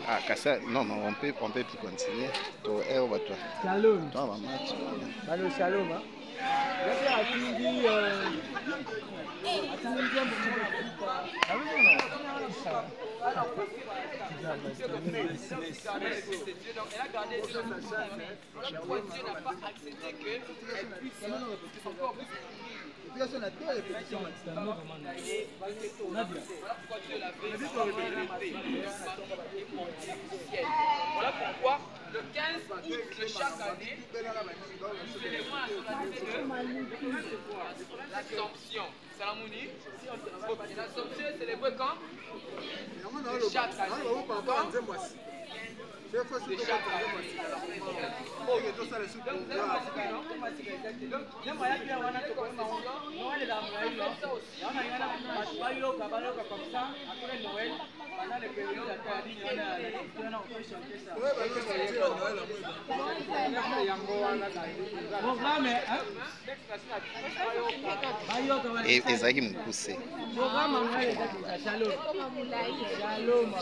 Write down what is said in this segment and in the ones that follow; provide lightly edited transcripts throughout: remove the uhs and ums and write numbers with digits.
Ah, Kassa, non, mais on peut plus continuer. Toi, Shalom. Toi, maman, Allô, shalom. Hein? Elle a gardé Dieu n'a pas accepté qu'elle puisse encore plus. Voilà pourquoi Dieu l'avait élevé. Voilà pourquoi le 15 août de chaque année, nous célébrons la solennité de l'Assomption. Salamouni. L'Assomption est célébrée quand? De chaque année. ezalaki mokuse.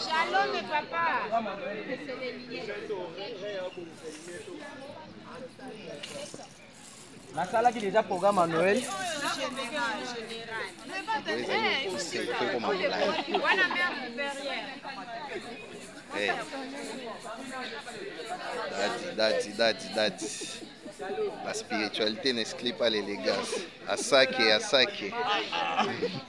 Shalom, papa. Nasalaki déjà programme à Noël. Dadi. La spiritualité n'exclut pas l'élégance. Asake.